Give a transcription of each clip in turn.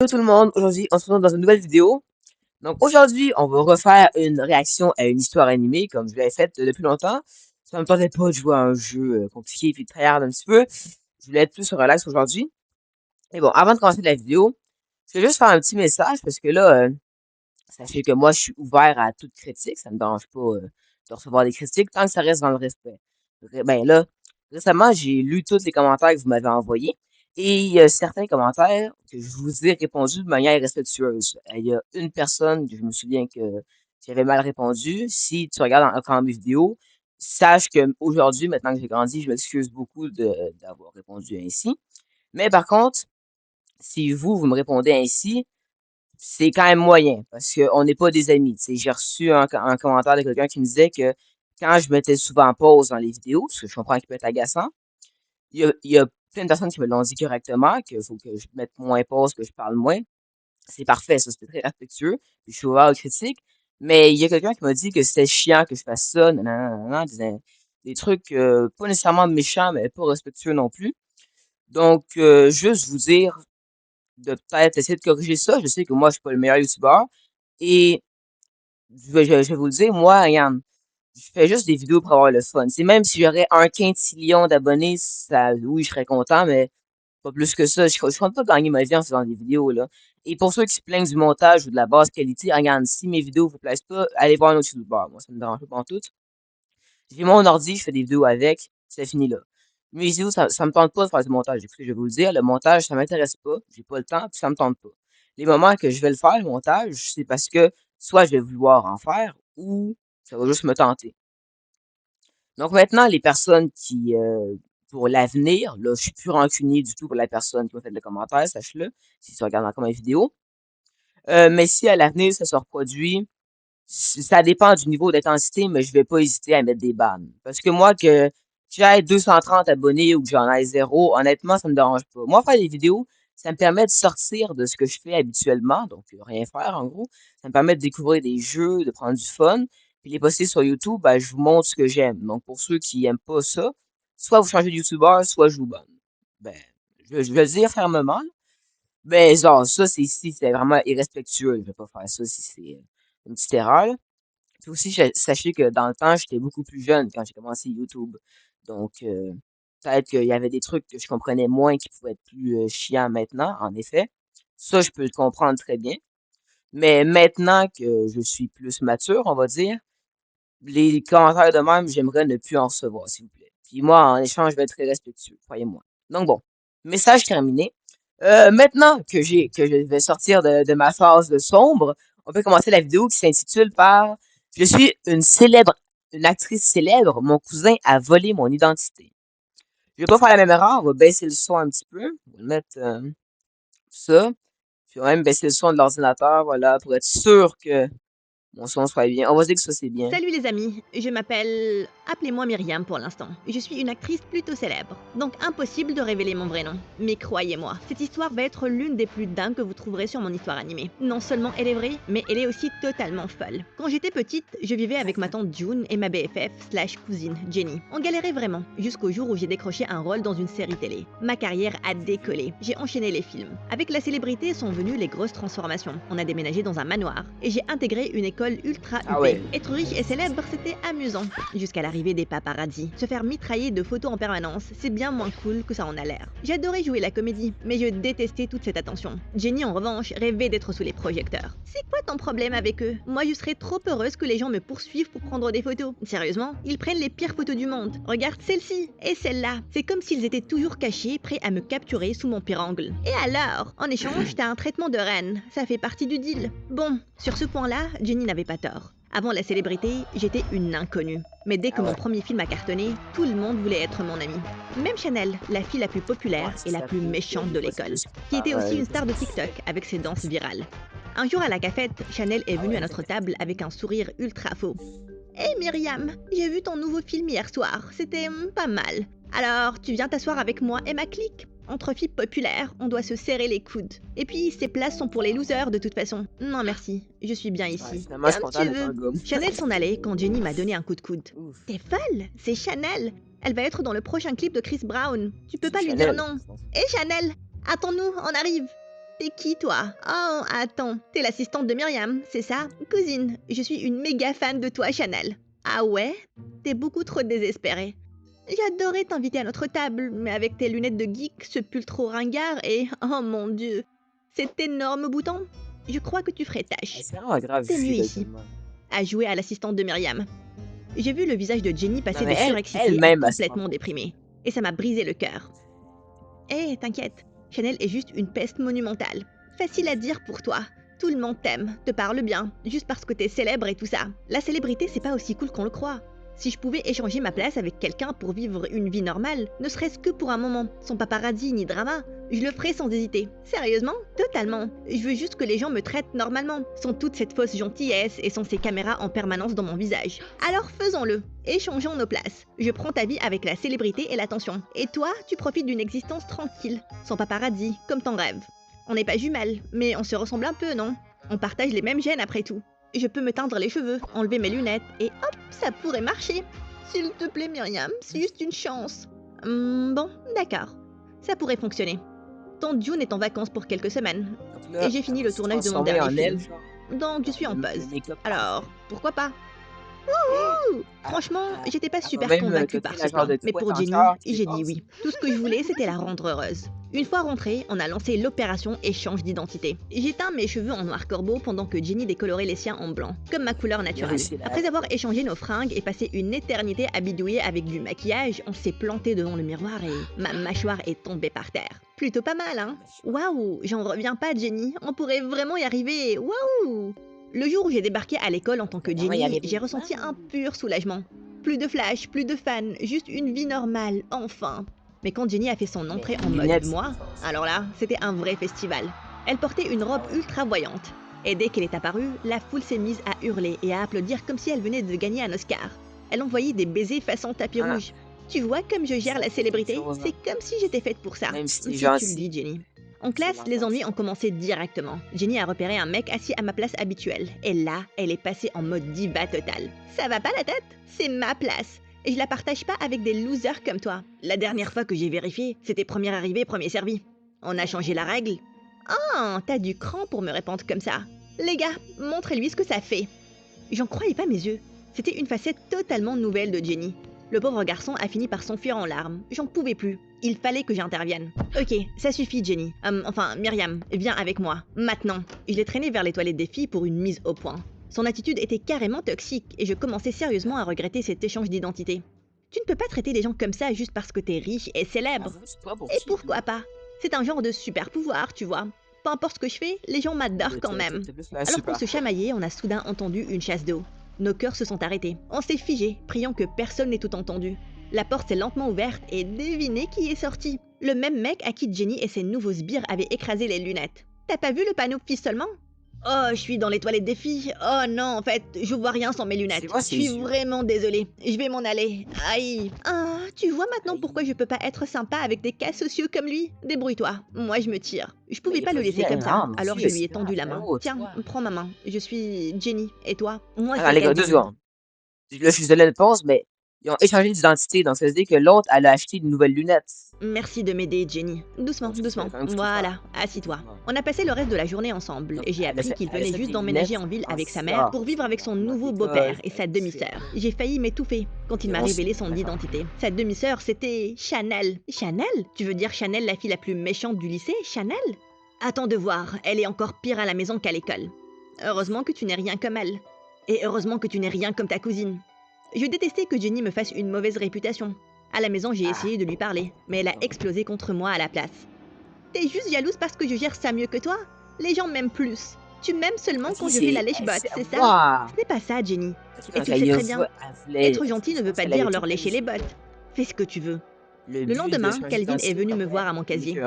Hello tout le monde, aujourd'hui on se retrouve dans une nouvelle vidéo. Donc aujourd'hui on va refaire une réaction à une histoire animée comme je l'avais faite depuis longtemps. Ça me tentait pas de jouer à un jeu compliqué puis de tryhard un petit peu. Je voulais être plus relax aujourd'hui. Et bon, avant de commencer la vidéo, je vais juste faire un petit message parce que là, sachez que moi je suis ouvert à toute critique, ça me dérange pas de recevoir des critiques tant que ça reste dans le respect. Ben là, récemment j'ai lu tous les commentaires que vous m'avez envoyés. Et il y a certains commentaires que je vous ai répondu de manière respectueuse. Il y a une personne que je me souviens que j'avais mal répondu. Si tu regardes encore mes vidéos, sache que aujourd'hui, maintenant que j'ai grandi, je m'excuse beaucoup d'avoir répondu ainsi. Mais par contre, si vous me répondez ainsi, c'est quand même moyen parce qu'on n'est pas des amis. Tu sais, j'ai reçu un commentaire de quelqu'un qui me disait que quand je mettais souvent en pause dans les vidéos, ce que je comprends qu'il peut être agaçant, il y a plein de personnes qui me l'ont dit correctement, qu'il faut que je mette moins pause, que je parle moins. C'est parfait, ça, c'était très respectueux. Puis je suis ouvert aux critiques. Mais il y a quelqu'un qui m'a dit que c'était chiant que je fasse ça, nanana, nanana, des trucs pas nécessairement méchants, mais pas respectueux non plus. Donc, juste vous dire de peut-être essayer de corriger ça. Je sais que moi, je suis pas le meilleur youtubeur. Et je vais vous le dire, moi, regarde, je fais juste des vidéos pour avoir le fun. C'est même si j'aurais un quintillion d'abonnés, ça, oui, je serais content, mais pas plus que ça. Je compte pas gagner ma vie en faisant des vidéos, là. Et pour ceux qui se plaignent du montage ou de la basse qualité, regarde, si mes vidéos vous plaisent pas, allez voir un autre youtubeur. Moi, ça me dérange pas en tout. J'ai mon ordi, je fais des vidéos avec, c'est fini là. Mes vidéos, ça me tente pas de faire du montage. Écoutez, je vais vous le dire, le montage, ça m'intéresse pas. J'ai pas le temps, puis ça me tente pas. Les moments que je vais le faire, le montage, c'est parce que soit je vais vouloir en faire, ou ça va juste me tenter. Donc maintenant, les personnes qui, pour l'avenir, là, je suis plus rancunier du tout pour la personne qui m'a fait le commentaire, sache-le, si tu regardes encore ma vidéo. Mais si à l'avenir, ça se reproduit, ça dépend du niveau d'intensité, mais je vais pas hésiter à mettre des bannes. Parce que moi, que j'ai 230 abonnés ou que j'en ai zéro, honnêtement, ça me dérange pas. Moi, faire des vidéos, ça me permet de sortir de ce que je fais habituellement, donc rien faire en gros. Ça me permet de découvrir des jeux, de prendre du fun, puis les poster sur YouTube, ben, je vous montre ce que j'aime. Donc pour ceux qui aiment pas ça, soit vous changez de YouTuber, soit je vous banne. Ben, je vais le dire fermement, là. Ben, genre, ça, c'est si c'est vraiment irrespectueux. Je vais pas faire ça si c'est une petite erreur, là. Puis aussi, sachez que dans le temps, j'étais beaucoup plus jeune quand j'ai commencé YouTube. Donc, peut-être qu'il y avait des trucs que je comprenais moins qui pouvaient être plus chiants maintenant, en effet. Ça, je peux le comprendre très bien. Mais maintenant que je suis plus mature, on va dire, les commentaires de même, j'aimerais ne plus en recevoir, s'il vous plaît. Puis moi, en échange, je vais être très respectueux, croyez-moi. Donc bon, message terminé. Maintenant que je vais sortir de ma phase de sombre, on peut commencer la vidéo qui s'intitule par Je suis une actrice célèbre, mon cousin a volé mon identité. Je vais pas faire la même erreur, on va baisser le son un petit peu. On va le mettre ça. Puis on va même baisser le son de l'ordinateur, voilà, pour être sûr que mon son soit bien. On va se dire que ça c'est bien. Salut les amis, je m'appelle... Appelez-moi Myriam pour l'instant. Je suis une actrice plutôt célèbre, donc impossible de révéler mon vrai nom. Mais croyez-moi, cette histoire va être l'une des plus dingues que vous trouverez sur mon histoire animée. Non seulement elle est vraie, mais elle est aussi totalement folle. Quand j'étais petite, je vivais avec ma tante June et ma BFF slash cousine Jenny. On galérait vraiment, jusqu'au jour où j'ai décroché un rôle dans une série télé. Ma carrière a décollé, j'ai enchaîné les films. Avec la célébrité sont venues les grosses transformations. On a déménagé dans un manoir, et j'ai intégré une école ultra Ah huppée. ouais. Être riche et célèbre, c'était amusant. Jusqu'à l'arrivée des paparazzis. Se faire mitrailler de photos en permanence, c'est bien moins cool que ça en a l'air. J'adorais jouer la comédie, mais je détestais toute cette attention. Jenny, en revanche, rêvait d'être sous les projecteurs. C'est quoi ton problème avec eux? Moi, je serais trop heureuse que les gens me poursuivent pour prendre des photos. Sérieusement, ils prennent les pires photos du monde. Regarde celle-ci et celle-là. C'est comme s'ils étaient toujours cachés, prêts à me capturer sous mon pire angle. Et alors, en échange, t'as un traitement de reine. Ça fait partie du deal. Bon, sur ce point-là, Jenny n'avait pas tort. Avant la célébrité, j'étais une inconnue. Mais dès que Ah mon ouais. premier film a cartonné, tout le monde voulait être mon ami. Même Chanel, la fille la plus populaire Ouais, et la ça plus fait méchante de des fois, c'est l'école, juste pour qui était faire aussi une des star de effets TikTok spéciaux. avec ses danses virales. Un jour à la cafette, Chanel est Ah venue ouais, à notre table avec un sourire ultra faux. Hé Myriam, j'ai vu ton nouveau film hier soir, c'était pas mal. Alors, tu viens t'asseoir avec moi et ma clique? Entre filles populaires, on doit se serrer les coudes. Et puis, ces places sont pour les losers de toute façon. Non merci, je suis bien Ouais, ici. finalement, je suis Comme content tu d'être un veux. gomme. Chanel s'en allait quand Jenny m'a donné un coup de coude. Ouf. T'es folle? C'est Chanel. Elle va être dans le prochain clip de Chris Brown. Tu peux C'est pas lui dire Chanel. non. Hé Chanel, attends-nous, on arrive. T'es qui, toi? Oh, attends, t'es l'assistante de Myriam, c'est ça? Cousine, je suis une méga fan de toi, Chanel. Ah ouais? T'es beaucoup trop désespérée. J'adorais t'inviter à notre table, mais avec tes lunettes de geek, ce pull trop ringard et, oh mon dieu, cet énorme bouton, je crois que tu ferais tâche. C'est vraiment grave, T'es mieux Julie, ici, tellement. à jouer à l'assistante de Myriam. J'ai vu le visage de Jenny Non, passer mais de elle, surexcité à elle-même, elle se rend complètement pas. déprimé, et ça m'a brisé le cœur. Hé, t'inquiète, Chanel est juste une peste monumentale. Facile à dire pour toi. Tout le monde t'aime, te parle bien, juste parce que t'es célèbre et tout ça. La célébrité, c'est pas aussi cool qu'on le croit. Si je pouvais échanger ma place avec quelqu'un pour vivre une vie normale, ne serait-ce que pour un moment, sans paparazzi ni drama, je le ferais sans hésiter. Sérieusement, totalement. Je veux juste que les gens me traitent normalement, sans toute cette fausse gentillesse et sans ces caméras en permanence dans mon visage. Alors faisons-le. Échangeons nos places. Je prends ta vie avec la célébrité et l'attention. Et toi, tu profites d'une existence tranquille, sans paparazzi, comme ton rêve. On n'est pas jumelles, mais on se ressemble un peu, non? On partage les mêmes gènes après tout. Je peux me teindre les cheveux, enlever mes lunettes, et hop, ça pourrait marcher. S'il te plaît, Myriam, c'est juste une chance. Bon, d'accord. Ça pourrait fonctionner. Tante June est en vacances pour quelques semaines, Donc là, et j'ai fini elle va le se tournage de mon transformer dernier en film. elle, genre. Donc je suis en Le pause. make-up Alors, pourquoi pas? Franchement, j'étais pas elle va super même convaincue te par créer ce la genre plan, de mais couette pour en Jenny, cœur qui j'ai dit dépasse. oui. Tout ce que je voulais, c'était la rendre heureuse. Une fois rentrée, on a lancé l'opération échange d'identité. J'ai teint mes cheveux en noir corbeau pendant que Jenny décolorait les siens en blanc, comme ma couleur naturelle. réussi, là. Après avoir échangé nos fringues et passé une éternité à bidouiller avec du maquillage, on s'est planté devant le miroir et ma mâchoire est tombée par terre. Plutôt pas mal, hein? Waouh, j'en reviens pas, Jenny. On pourrait vraiment y arriver. Waouh! Le jour où j'ai débarqué à l'école en tant que Vraiment y Jenny, arriver. j'ai ressenti un pur soulagement. Plus de flash, plus de fans, juste une vie normale, enfin. Mais quand Jenny a fait son entrée en mode lunettes, moi, c'est fort. alors là, c'était un vrai festival. Elle portait une robe ultra voyante. Et dès qu'elle est apparue, la foule s'est mise à hurler et à applaudir comme si elle venait de gagner un Oscar. Elle envoyait des baisers façon tapis Ah. rouge. Tu vois comme je gère la célébrité? C'est comme si j'étais faite pour ça. Même si t'es Si tu gentil. le dis, Jenny. En classe, les ennuis ont commencé directement. Jenny a repéré un mec assis à ma place habituelle. Et là, elle est passée en mode diva totale. Ça va pas la tête? C'est ma place. Et je la partage pas avec des losers comme toi. La dernière fois que j'ai vérifié, c'était premier arrivé, premier servi. On a changé la règle. Ah, t'as du cran pour me répondre comme ça. Les gars, montrez-lui ce que ça fait. J'en croyais pas mes yeux. C'était une facette totalement nouvelle de Jenny. Le pauvre garçon a fini par s'enfuir en larmes. J'en pouvais plus. Il fallait que j'intervienne. Ok, ça suffit, Jenny. Enfin, Myriam, viens avec moi. Maintenant. Je l'ai traîné vers les toilettes des filles pour une mise au point. Son attitude était carrément toxique et je commençais sérieusement à regretter cet échange d'identité. Tu ne peux pas traiter les gens comme ça juste parce que t'es riche et célèbre. Et pourquoi pas? C'est un genre de super pouvoir, tu vois. Peu importe ce que je fais, les gens m'adorent quand même. Alors qu'on se chamaillait, on a soudain entendu une chasse d'eau. Nos cœurs se sont arrêtés. On s'est figés, priant que personne n'ait tout entendu. La porte s'est lentement ouverte et devinez qui est sorti. Le même mec à qui Jenny et ses nouveaux sbires avaient écrasé les lunettes. T'as pas vu le panneau pistolement? Oh, je suis dans les toilettes des filles. Oh non, en fait, je vois rien sans mes lunettes. Je suis vraiment désolée. Je vais m'en aller. Aïe. Ah, tu vois maintenant pourquoi je peux pas être sympa avec des cas sociaux comme lui? Débrouille-toi. Moi, je me tire. Je pouvais pas le laisser comme ça. Alors je lui ai tendu la main. Tiens, prends ma main. Je suis Jenny. Et toi? Moi, Attends, c'est les gars, 2 secondes. Là, je suis désolé de pause, mais ils ont échangé d'identité, donc ça veut dire que l'autre, elle a acheté de nouvelles lunettes. Merci de m'aider, Jenny. Doucement, doucement. Voilà, assis-toi. On a passé le reste de la journée ensemble et j'ai appris qu'il venait juste d'emménager en ville avec sa mère pour vivre avec son nouveau beau-père et sa demi-sœur. J'ai failli m'étouffer quand il m'a révélé son identité. Sa demi-sœur, c'était Chanel. Chanel? Tu veux dire Chanel, la fille la plus méchante du lycée? Chanel? Attends de voir, elle est encore pire à la maison qu'à l'école. Heureusement que tu n'es rien comme elle. Et heureusement que tu n'es rien comme ta cousine. Je détestais que Jenny me fasse une mauvaise réputation. À la maison, j'ai essayé de lui parler, mais elle a explosé contre moi à la place. T'es juste jalouse parce que je gère ça mieux que toi? Les gens m'aiment plus. Tu m'aimes seulement quand je fais la lèche-botte, c'est ça? Ce n'est pas ça, Jenny. Et tu le sais très bien. Être gentil ne veut pas dire leur lécher les bottes. Fais ce que tu veux. Le lendemain, Calvin est venu me voir à mon casier.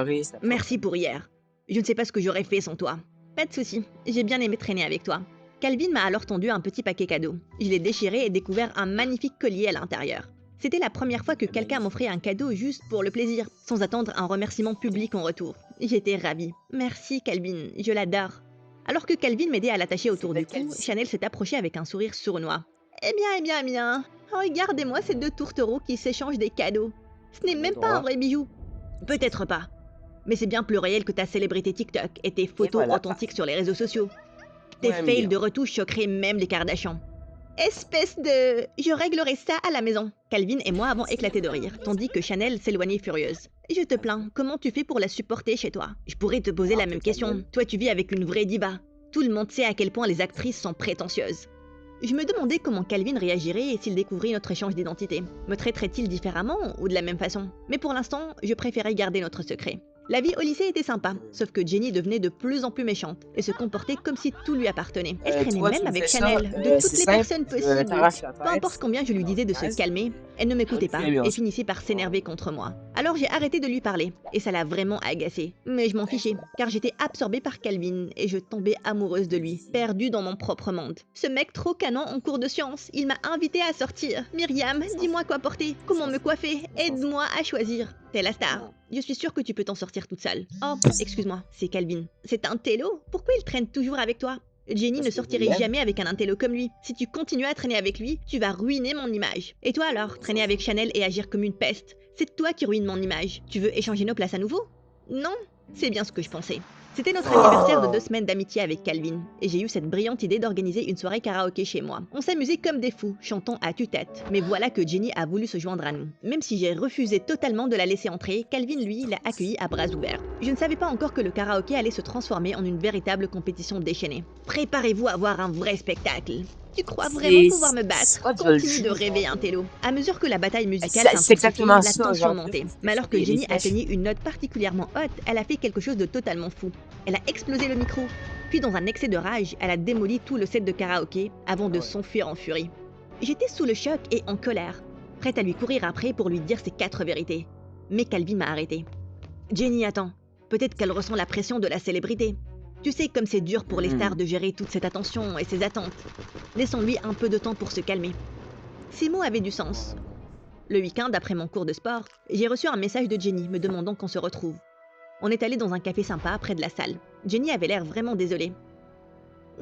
Merci pour hier. Je ne sais pas ce que j'aurais fait sans toi. Pas de souci, j'ai bien aimé traîner avec toi. Calvin m'a alors tendu un petit paquet cadeau. Je l'ai déchiré et découvert un magnifique collier à l'intérieur. C'était la première fois que quelqu'un m'offrait un cadeau juste pour le plaisir, sans attendre un remerciement public en retour. J'étais ravie. Merci Calvin, je l'adore. Alors que Calvin m'aidait à l'attacher autour du cou, Chanel s'est approchée avec un sourire sournois. Eh bien, regardez-moi ces deux tourtereaux qui s'échangent des cadeaux. Ce n'est même pas un vrai bijou. Peut-être pas. Mais c'est bien plus réel que ta célébrité TikTok et tes Et photos voilà, authentiques sur les réseaux sociaux. Tes ouais, un fails million. de retouche choqueraient même les Kardashians. Espèce de... Je réglerai ça à la maison. Calvin et moi avons éclaté de rire, tandis que Chanel s'éloignait furieuse. Je te plains, comment tu fais pour la supporter chez toi? Je pourrais te poser la Alors que même question. Toi, tu vis avec une vraie diva. Tout le monde sait à quel point les actrices sont prétentieuses. Je me demandais comment Calvin réagirait s'il découvrait notre échange d'identité. Me traiterait-il différemment ou de la même façon? Mais pour l'instant, je préférais garder notre secret. La vie au lycée était sympa, sauf que Jenny devenait de plus en plus méchante et se comportait comme si tout lui appartenait. Elle traînait toi, tu même me avec fais ça, Chanel, de c'est toutes les simple, personnes je possibles. t'arrache la Peu importe tête, combien je lui non, disais de se calmer, elle ne m'écoutait pas recule, mais on et se finissait par s'énerver contre moi. Alors j'ai arrêté de lui parler et ça l'a vraiment agacée. Mais je m'en fichais, car j'étais absorbée par Calvin et je tombais amoureuse de lui, perdue dans mon propre monde. Ce mec trop canon en cours de sciences, il m'a invitée à sortir. Myriam, dis-moi quoi porter, comment me coiffer, aide-moi à choisir. T'es la star. Je suis sûre que tu peux t'en sortir toute seule. Oh, excuse-moi, c'est Calvin. C'est un télo? Pourquoi il traîne toujours avec toi? Jenny ne parce que je sortirait l'aime. jamais avec un intello comme lui. Si tu continues à traîner avec lui, tu vas ruiner mon image. Et toi alors, traîner avec Chanel et agir comme une peste, c'est toi qui ruines mon image. Tu veux échanger nos places à nouveau? Non, c'est bien ce que je pensais. C'était notre anniversaire de 2 semaines d'amitié avec Calvin, et j'ai eu cette brillante idée d'organiser une soirée karaoké chez moi. On s'amusait comme des fous, chantant à tue-tête. Mais voilà que Jenny a voulu se joindre à nous. Même si j'ai refusé totalement de la laisser entrer, Calvin, lui, l'a accueillie à bras ouverts. Je ne savais pas encore que le karaoké allait se transformer en une véritable compétition déchaînée. Préparez-vous à voir un vrai spectacle. Tu crois vraiment pouvoir me battre? Quand je le Continue de joue, rêver, Intello. À mesure que la bataille musicale c'est s'intensifiait, exactement la ça, tension genre, montait. faut Mais alors que choper les Jenny flèches. atteignit une note particulièrement haute, elle a fait quelque chose de totalement fou. Elle a explosé le micro. Puis dans un excès de rage, elle a démoli tout le set de karaoké avant de s'enfuir en furie. J'étais sous le choc et en colère, prête à lui courir après pour lui dire ses 4 vérités. Mais Calvin m'a arrêté. Jenny, attends. Peut-être qu'elle ressent la pression de la célébrité. Tu sais comme c'est dur pour les stars de gérer toute cette attention et ces attentes. Laissons-lui un peu de temps pour se calmer. Ces mots avaient du sens. Le week-end, après mon cours de sport, j'ai reçu un message de Jenny me demandant qu'on se retrouve. On est allé dans un café sympa près de la salle. Jenny avait l'air vraiment désolée.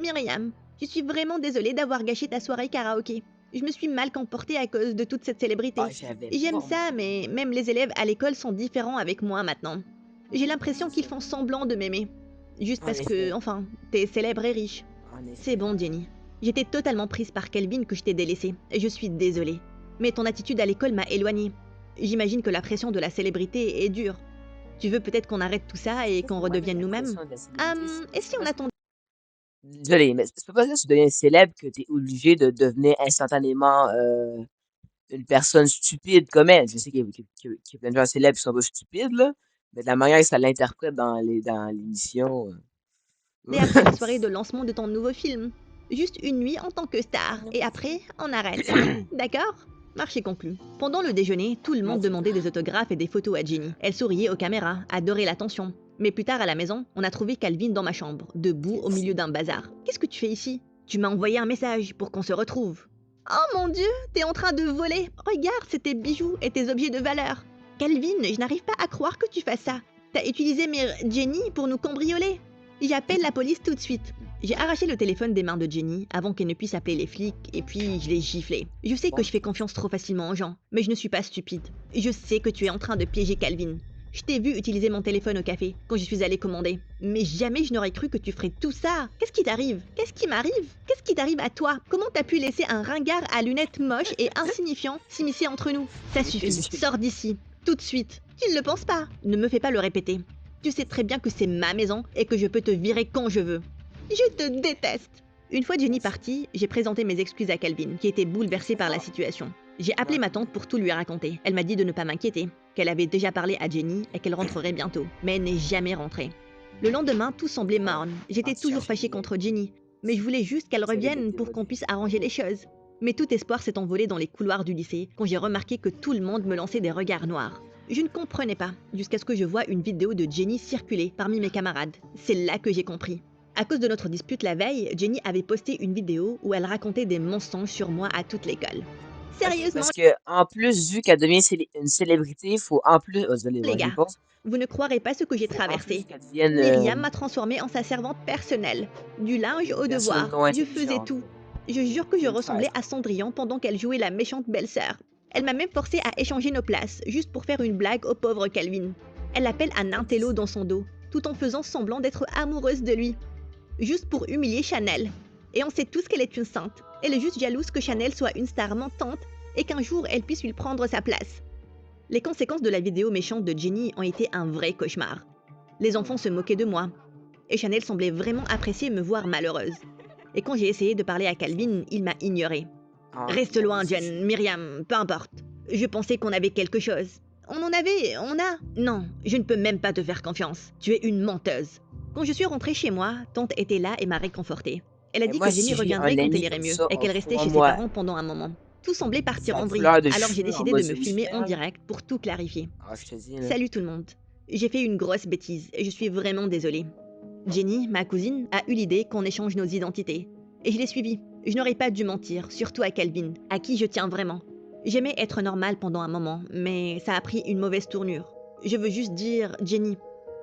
Myriam, je suis vraiment désolée d'avoir gâché ta soirée karaoké. Je me suis mal comportée à cause de toute cette célébrité. J'aime ça, mais même les élèves à l'école sont différents avec moi maintenant. J'ai l'impression qu'ils font semblant de m'aimer. Juste parce que, enfin, t'es célèbre et riche. C'est bon, Jenny. J'étais totalement prise par Calvin que je t'ai délaissé, et je suis désolée. Mais ton attitude à l'école m'a éloignée. J'imagine que la pression de la célébrité est dure. Tu veux peut-être qu'on arrête tout ça et qu'on redevienne nous-mêmes? Et si on attendait? Désolé, mais c'est pas parce que tu deviens célèbre que t'es obligé de devenir instantanément une personne stupide comme elle. Je sais qu'il y a plein de gens célèbres qui sont pas stupides, là, mais de la manière que ça l'interprète dans l'émission. Après la soirée de lancement de ton nouveau film. Juste une nuit en tant que star, et après, on arrête. D'accord? Marché conclu. Pendant le déjeuner, tout le monde demandait des autographes et des photos à Jenny. Elle souriait aux caméras, adorait l'attention. Mais plus tard à la maison, on a trouvé Calvin dans ma chambre, debout au milieu d'un bazar. Qu'est-ce que tu fais ici? Tu m'as envoyé un message pour qu'on se retrouve. Oh mon Dieu, t'es en train de voler. Regarde, c'est tes bijoux et tes objets de valeur. Calvin, je n'arrive pas à croire que tu fasses ça. T'as utilisé Jenny pour nous cambrioler. J'appelle la police tout de suite. J'ai arraché le téléphone des mains de Jenny avant qu'elle ne puisse appeler les flics et puis je l'ai giflé. Je sais que je fais confiance trop facilement aux gens, mais je ne suis pas stupide. Je sais que tu es en train de piéger Calvin. Je t'ai vu utiliser mon téléphone au café quand je suis allée commander. Mais jamais je n'aurais cru que tu ferais tout ça. Qu'est-ce qui t'arrive? Qu'est-ce qui m'arrive? Qu'est-ce qui t'arrive à toi? Comment t'as pu laisser un ringard à lunettes moches et insignifiant s'immiscer entre nous? Ça suffit, sors d'ici, tout de suite. Tu ne le penses pas? Ne me fais pas le répéter. Tu sais très bien que c'est ma maison et que je peux te virer quand je veux. Je te déteste. Une fois Jenny partie, j'ai présenté mes excuses à Calvin, qui était bouleversé par la situation. J'ai appelé ma tante pour tout lui raconter. Elle m'a dit de ne pas m'inquiéter, qu'elle avait déjà parlé à Jenny et qu'elle rentrerait bientôt. Mais elle n'est jamais rentrée. Le lendemain, tout semblait morne. J'étais toujours fâchée contre Jenny, mais je voulais juste qu'elle revienne pour qu'on puisse arranger les choses. Mais tout espoir s'est envolé dans les couloirs du lycée quand j'ai remarqué que tout le monde me lançait des regards noirs. Je ne comprenais pas, jusqu'à ce que je voie une vidéo de Jenny circuler parmi mes camarades. C'est là que j'ai compris. À cause de notre dispute la veille, Jenny avait posté une vidéo où elle racontait des mensonges sur moi à toute l'école. Sérieusement, Parce que, en plus, vu qu'elle devient une célébrité, il faut en plus. Oh, désolé, les vas-y, gars, pense. vous ne croirez pas ce que j'ai Faut en plus traversé. qu'elle devienne Myriam m'a transformée en sa servante personnelle. Du linge au une personne devoir, non je faisais intelligente. tout. Je jure que je Une ressemblais phase. à Cendrillon pendant qu'elle jouait la méchante belle-sœur. Elle m'a même forcé à échanger nos places, juste pour faire une blague au pauvre Calvin. Elle appelle un intello dans son dos, tout en faisant semblant d'être amoureuse de lui. Juste pour humilier Chanel. Et on sait tous qu'elle est une sainte. Elle est juste jalouse que Chanel soit une star montante et qu'un jour elle puisse lui prendre sa place. Les conséquences de la vidéo méchante de Jenny ont été un vrai cauchemar. Les enfants se moquaient de moi. Et Chanel semblait vraiment apprécier me voir malheureuse. Et quand j'ai essayé de parler à Calvin, il m'a ignorée. Reste loin, Jen, Myriam, peu importe. Je pensais qu'on avait quelque chose. On en avait, on a. Non, je ne peux même pas te faire confiance. Tu es une menteuse. Quand je suis rentrée chez moi, tante était là et m'a réconfortée. Elle a dit que Jenny reviendrait quand elle irait mieux et qu'elle restait chez ses parents pendant un moment. Tout semblait partir en vrille, alors j'ai décidé de me filmer en direct pour tout clarifier. Salut tout le monde. J'ai fait une grosse bêtise et je suis vraiment désolée. Jenny, ma cousine, a eu l'idée qu'on échange nos identités. Et je l'ai suivie. Je n'aurais pas dû mentir, surtout à Calvin, à qui je tiens vraiment. J'aimais être normale pendant un moment, mais ça a pris une mauvaise tournure. Je veux juste dire, Jenny,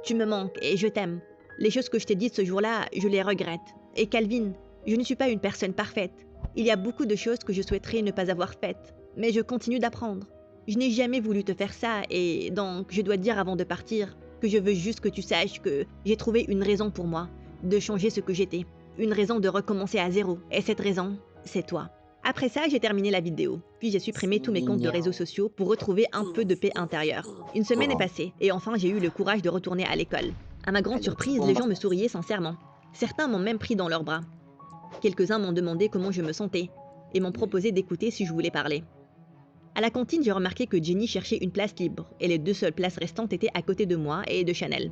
tu me manques et je t'aime. Les choses que je t'ai dites ce jour-là, je les regrette. Et Calvin, je ne suis pas une personne parfaite. Il y a beaucoup de choses que je souhaiterais ne pas avoir faites, mais je continue d'apprendre. Je n'ai jamais voulu te faire ça et donc je dois te dire avant de partir que je veux juste que tu saches que j'ai trouvé une raison pour moi de changer ce que j'étais. Une raison de recommencer à zéro. Et cette raison, c'est toi. Après ça, j'ai terminé la vidéo. Puis j'ai supprimé tous mes comptes de réseaux sociaux pour retrouver un peu de paix intérieure. Une semaine est passée et enfin j'ai eu le courage de retourner à l'école. À ma grande surprise, les gens me souriaient sincèrement. Certains m'ont même pris dans leurs bras. Quelques-uns m'ont demandé comment je me sentais et m'ont proposé d'écouter si je voulais parler. À la cantine, j'ai remarqué que Jenny cherchait une place libre et les 2 seules places restantes étaient à côté de moi et de Chanel.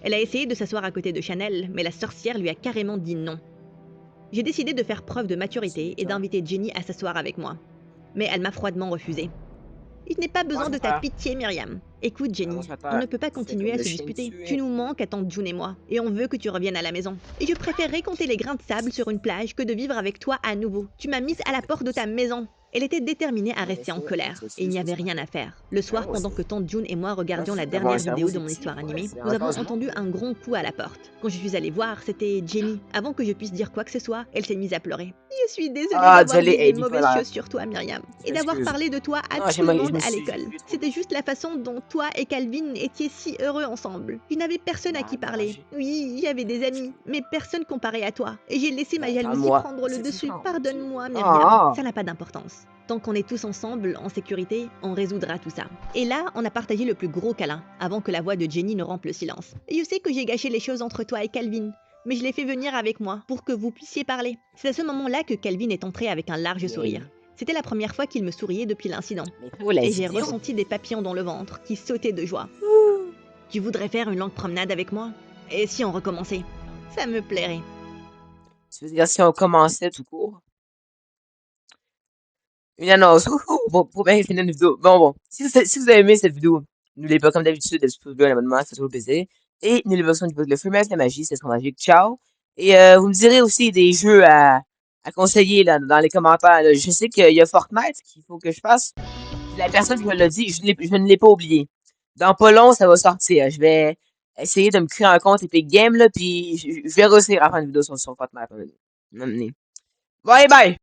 Elle a essayé de s'asseoir à côté de Chanel, mais la sorcière lui a carrément dit non. J'ai décidé de faire preuve de maturité et d'inviter Jenny à s'asseoir avec moi. Mais elle m'a froidement refusé. Je n'ai pas besoin de ta pitié, Myriam. Écoute, Jenny, on ne peut pas continuer à se disputer. Tu nous manques à tante June et moi, et on veut que tu reviennes à la maison. Et je préférerais compter les grains de sable sur une plage que de vivre avec toi à nouveau. Tu m'as mise à la porte de ta maison. Elle était déterminée à rester en colère, et il n'y avait rien à faire. Le soir, pendant que tante June et moi regardions la dernière vidéo de mon histoire animée, nous avons entendu un grand coup à la porte. Quand je suis allée voir, c'était Jenny. Avant que je puisse dire quoi que ce soit, elle s'est mise à pleurer. Je suis désolée d'avoir dit des mauvaises choses sur toi, Myriam, et d'avoir parlé de toi à tout le monde à l'école. C'était juste la façon dont toi et Calvin étiez si heureux ensemble. Je n'avais personne à qui parler. Oui, j'avais des amis, mais personne comparé à toi. Et j'ai laissé ma jalousie prendre le dessus. Pardonne-moi, Myriam. Ça n'a pas d'importance. Tant qu'on est tous ensemble, en sécurité, on résoudra tout ça. Et là, on a partagé le plus gros câlin, avant que la voix de Jenny ne rompe le silence. Et je sais que j'ai gâché les choses entre toi et Calvin, mais je l'ai fait venir avec moi, pour que vous puissiez parler. C'est à ce moment-là que Calvin est entré avec un large sourire. C'était la première fois qu'il me souriait depuis l'incident. Et j'ai ressenti des papillons dans le ventre, qui sautaient de joie. Tu voudrais faire une longue promenade avec moi? Et si on recommençait? Ça me plairait. Tu veux dire si on commençait tout court? Une annonce. Bon, pour bien finir une vidéo. Bon. Si vous avez aimé cette vidéo, n'oubliez pas, comme d'habitude, de vous un abonnement, ça fait toujours plaisir. Et n'oubliez pas de le film avec la magie, c'est ce magique. Ciao. Et vous me direz aussi des jeux à conseiller là, dans les commentaires. Là. Je sais qu'il y a Fortnite qu'il faut que je fasse. Puis la personne qui me l'a dit, je ne l'ai pas oublié. Dans pas long, ça va sortir. Je vais essayer de me créer un compte Epic Games, là, puis je vais réussir à faire une vidéo sur Fortnite. Bye bye!